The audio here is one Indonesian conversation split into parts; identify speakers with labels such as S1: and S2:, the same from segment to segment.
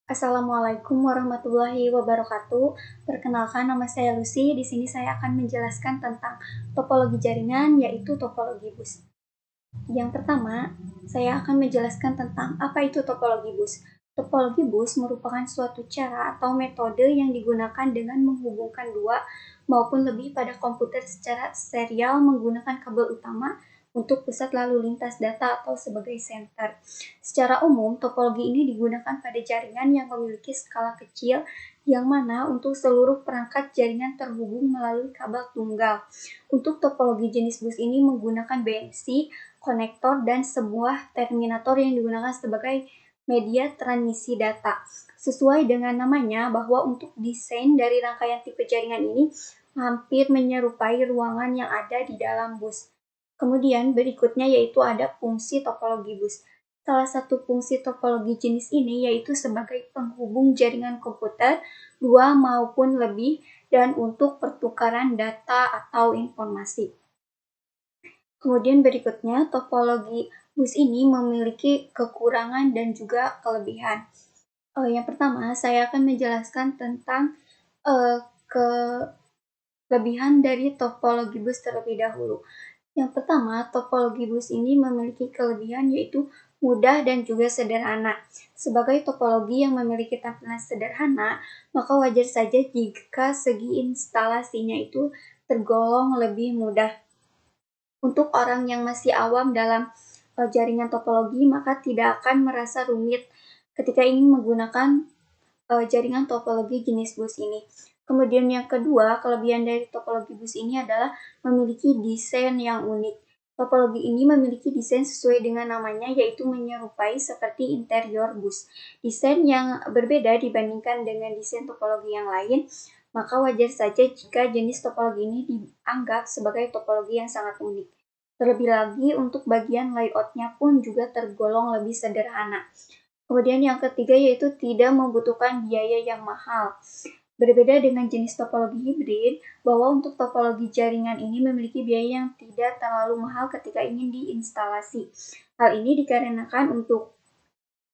S1: Assalamualaikum warahmatullahi wabarakatuh. Perkenalkan, nama saya Lucy. Di sini saya akan menjelaskan tentang topologi jaringan, yaitu topologi bus. Yang pertama, saya akan menjelaskan tentang apa itu topologi bus. Topologi bus merupakan suatu cara atau metode yang digunakan dengan menghubungkan dua maupun lebih pada komputer secara serial menggunakan kabel utama untuk pusat lalu lintas data atau sebagai senter. Secara umum, topologi ini digunakan pada jaringan yang memiliki skala kecil yang mana untuk seluruh perangkat jaringan terhubung melalui kabel tunggal. Untuk topologi jenis bus ini menggunakan BNC, konektor, dan sebuah terminator yang digunakan sebagai media transmisi data. Sesuai dengan namanya, bahwa untuk desain dari rangkaian tipe jaringan ini hampir menyerupai ruangan yang ada di dalam bus. Kemudian berikutnya yaitu ada fungsi topologi bus. Salah satu fungsi topologi jenis ini yaitu sebagai penghubung jaringan komputer dua maupun lebih dan untuk pertukaran data atau informasi. Kemudian berikutnya, topologi bus ini memiliki kekurangan dan juga kelebihan. Yang pertama, saya akan menjelaskan tentang kelebihan dari topologi bus terlebih dahulu. Yang pertama, topologi bus ini memiliki kelebihan yaitu mudah dan juga sederhana. Sebagai topologi yang memiliki tampilan sederhana, maka wajar saja jika segi instalasinya itu tergolong lebih mudah. Untuk orang yang masih awam dalam jaringan topologi, maka tidak akan merasa rumit ketika ingin menggunakan jaringan topologi jenis bus ini. Kemudian yang kedua, kelebihan dari topologi bus ini adalah memiliki desain yang unik. Topologi ini memiliki desain sesuai dengan namanya, yaitu menyerupai seperti interior bus. Desain yang berbeda dibandingkan dengan desain topologi yang lain, maka wajar saja jika jenis topologi ini dianggap sebagai topologi yang sangat unik. Terlebih lagi, untuk bagian layoutnya pun juga tergolong lebih sederhana. Kemudian yang ketiga yaitu tidak membutuhkan biaya yang mahal. Berbeda dengan jenis topologi hibrid, bahwa untuk topologi jaringan ini memiliki biaya yang tidak terlalu mahal ketika ingin diinstalasi. Hal ini dikarenakan untuk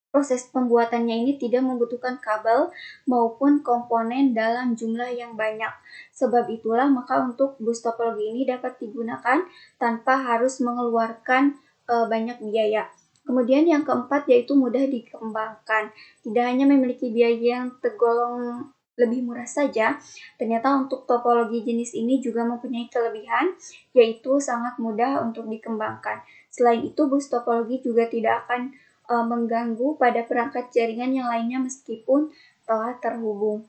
S1: proses pembuatannya ini tidak membutuhkan kabel maupun komponen dalam jumlah yang banyak. Sebab itulah maka untuk bus topologi ini dapat digunakan tanpa harus mengeluarkan banyak biaya. Kemudian yang keempat yaitu mudah dikembangkan. Tidak hanya memiliki biaya yang tergolong lebih murah saja, ternyata untuk topologi jenis ini juga mempunyai kelebihan, yaitu sangat mudah untuk dikembangkan. Selain itu, bus topologi juga tidak akan mengganggu pada perangkat jaringan yang lainnya meskipun telah terhubung.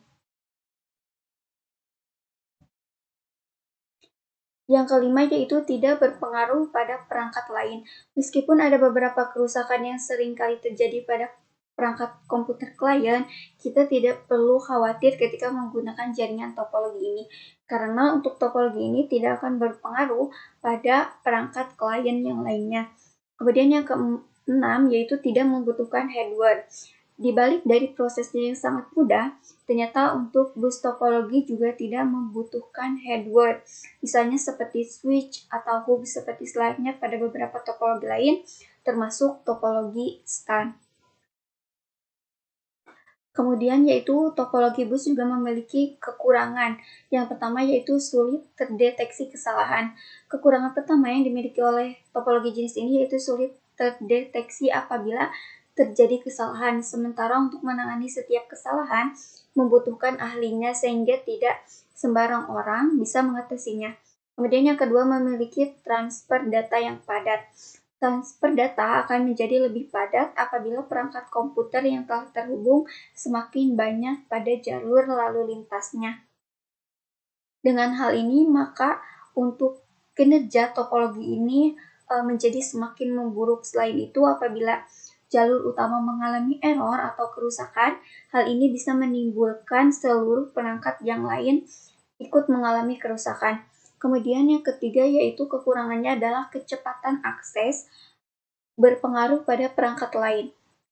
S1: Yang kelima yaitu tidak berpengaruh pada perangkat lain. Meskipun ada beberapa kerusakan yang sering kali terjadi pada perangkat komputer klien, kita tidak perlu khawatir ketika menggunakan jaringan topologi ini. Karena untuk topologi ini tidak akan berpengaruh pada perangkat klien yang lainnya. Kemudian yang keenam yaitu tidak membutuhkan hardware. Di balik dari prosesnya yang sangat mudah, ternyata untuk bus topologi juga tidak membutuhkan hardware. Misalnya seperti switch atau hub seperti selayaknya pada beberapa topologi lain, termasuk topologi STAN. Kemudian yaitu topologi bus juga memiliki kekurangan. Yang pertama yaitu sulit terdeteksi kesalahan. Kekurangan pertama yang dimiliki oleh topologi jenis ini yaitu sulit terdeteksi apabila terjadi kesalahan. Sementara untuk menangani setiap kesalahan membutuhkan ahlinya sehingga tidak sembarang orang bisa mengatasinya. Kemudian yang kedua memiliki transfer data yang padat. Transfer data akan menjadi lebih padat apabila perangkat komputer yang telah terhubung semakin banyak pada jalur lalu lintasnya. Dengan hal ini, maka untuk kinerja topologi ini menjadi semakin memburuk. Selain itu, apabila jalur utama mengalami error atau kerusakan, hal ini bisa menimbulkan seluruh perangkat yang lain ikut mengalami kerusakan. Kemudian yang ketiga yaitu kekurangannya adalah kecepatan akses berpengaruh pada perangkat lain.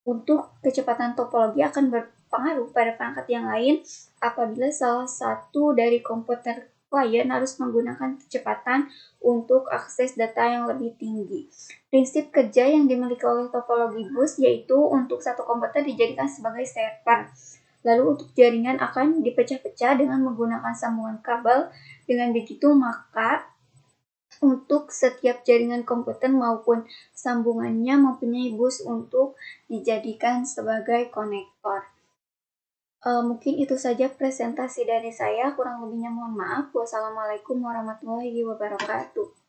S1: Untuk kecepatan topologi akan berpengaruh pada perangkat yang lain apabila salah satu dari komputer klien harus menggunakan kecepatan untuk akses data yang lebih tinggi. Prinsip kerja yang dimiliki oleh topologi bus yaitu untuk satu komputer dijadikan sebagai server. Lalu untuk jaringan akan dipecah-pecah dengan menggunakan sambungan kabel. Dengan begitu maka untuk setiap jaringan komputer maupun sambungannya mempunyai bus untuk dijadikan sebagai konektor. Mungkin itu saja presentasi dari saya, kurang lebihnya mohon maaf. Wassalamualaikum warahmatullahi wabarakatuh.